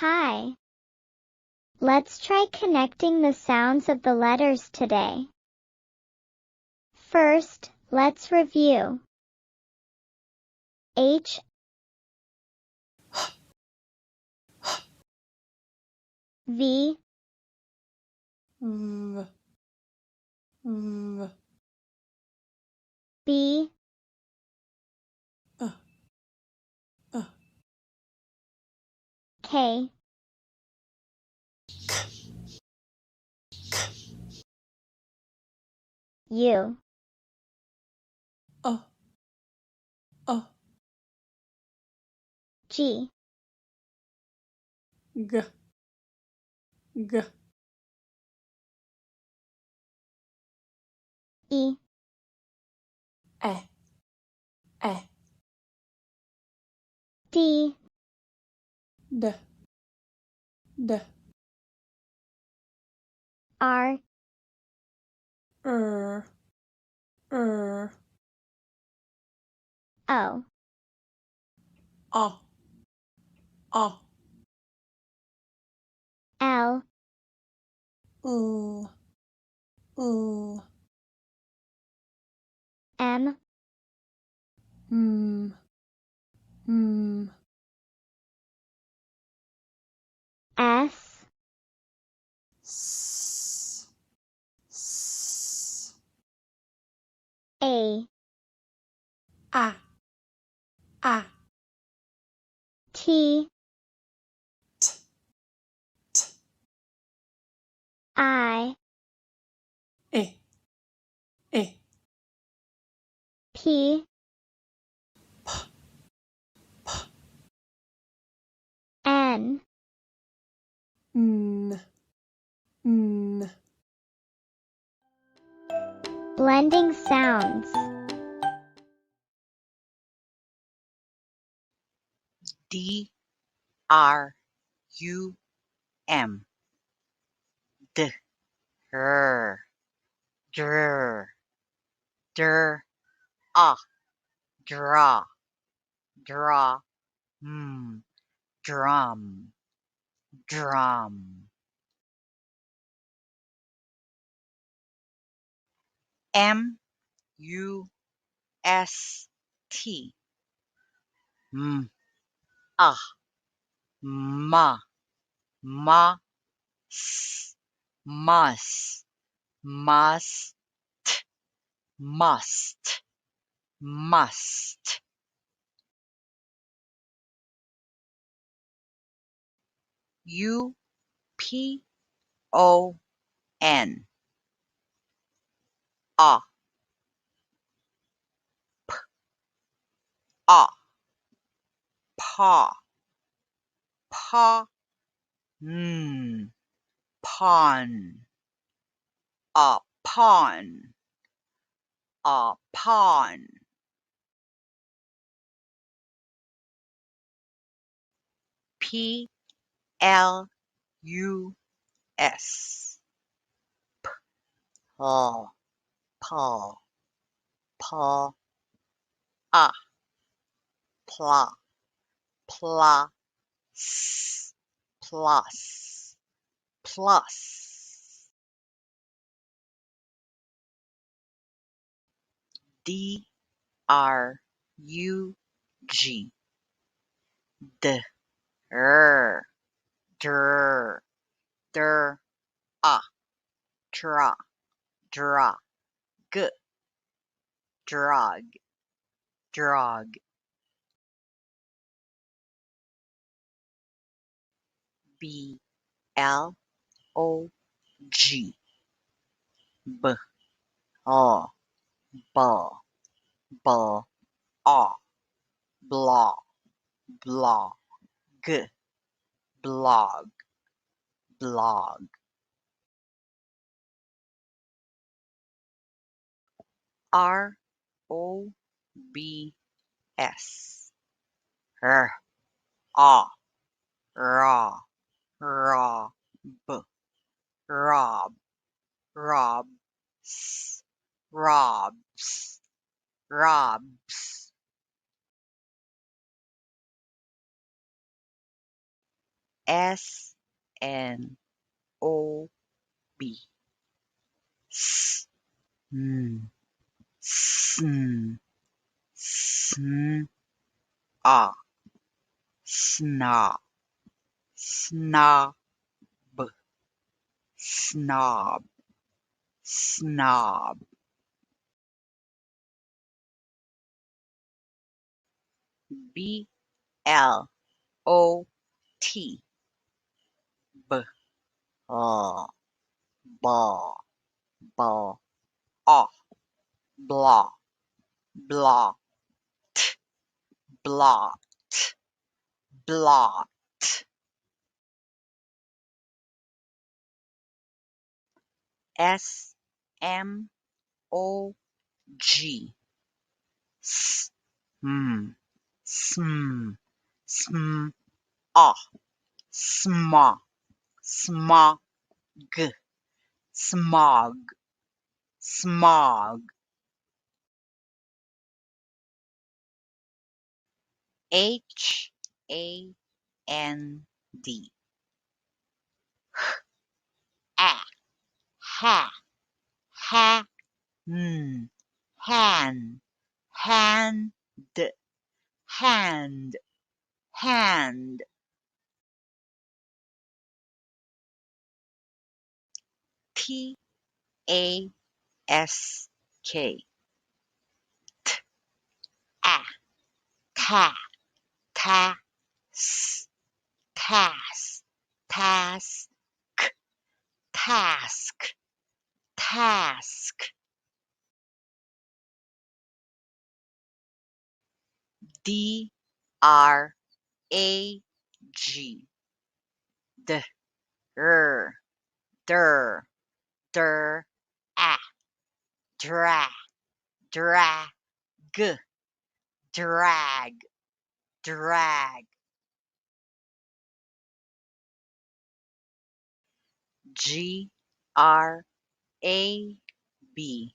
Hi. Let's try connecting the sounds of the letters today. First, let's review. H, V, V, V, B, K, U, G, G, G, E, E, D, D, D, R, R, O, O, L, L, M, M, S, S, A, A, T, T, I, E, P, N, N, blending sounds. D R U M D R dr dr ah draw draw drum drum M U S T ah ma ma s must must U P O N ah ah paw paw pawn a pawn a pawn P L U S paw paw paw a pla plus plus plus D R U G D R dr dr a dra dra g drug drug B L O G b o b b a blah blah g blog blog R O B S r a ra ra b rob rob robs robs S N O B. S N Sn Sn A Snob Snob Snob Snob. B L O T B ball ball ball off blah blah blot blot. S M O G S M sm sm ah sma smog smog smog. H A N D a ha ha hand hand hand hand. T A S K a ta ta s task task task task. D R A G d r der der a dra drag drag drag. G R A B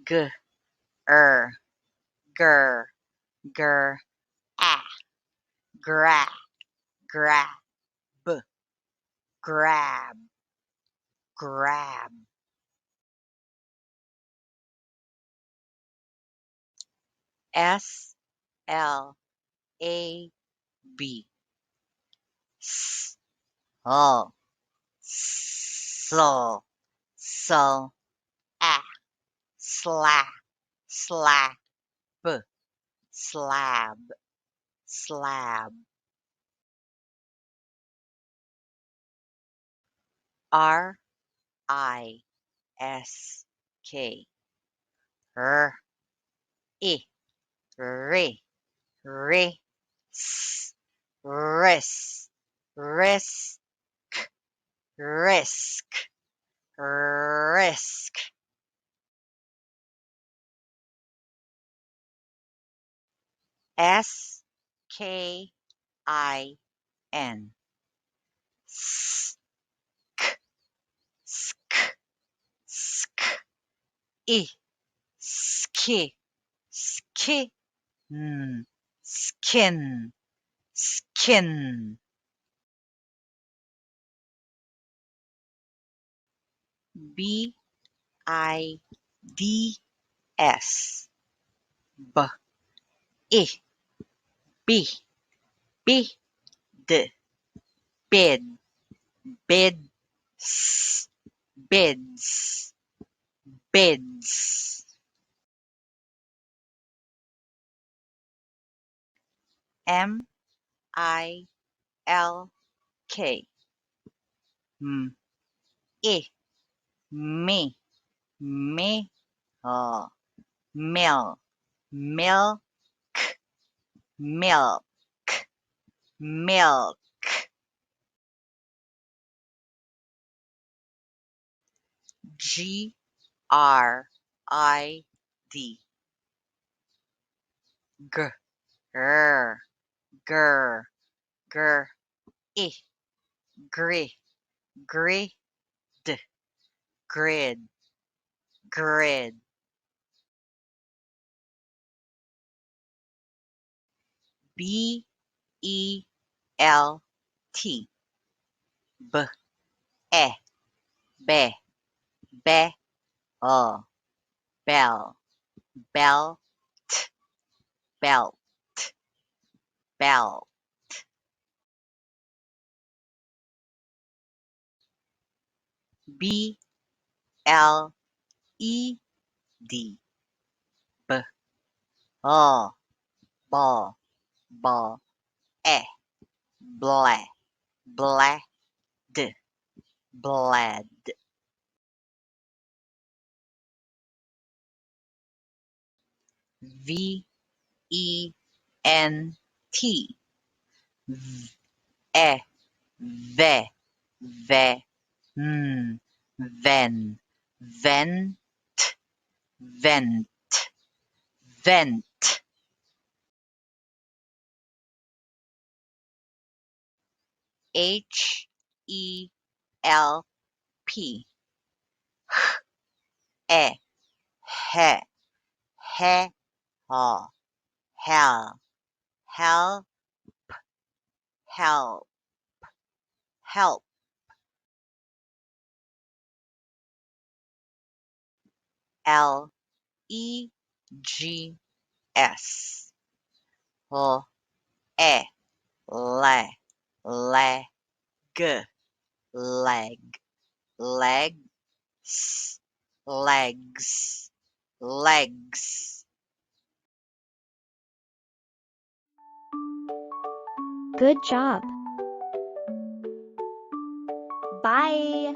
g gur gur a gra grab grab grab. S L A B S O so so a slap slap slab slab. R I S K r I re re s risk risk risk risk. S K I N sk sk sk I ski ski skin skin. B I D S b I b b d bid bid s bids bids. M I L K I me me milk milk milk milk. G R I D g r gr gr I gri grid grid grid. B E L T, B, E, be, be, bell, belt, belt, belt. B, L, E, D, b, ball, ball, ball, bleh, bled, bled. V, E, N, T, e, ve, ve, ven, vent, vent, vent. H, E, L, P, he, he, haw, hell, hell, help, help. L, E, G, S, L, E, le, leg, leg, legs, legs, legs. Good job. Bye.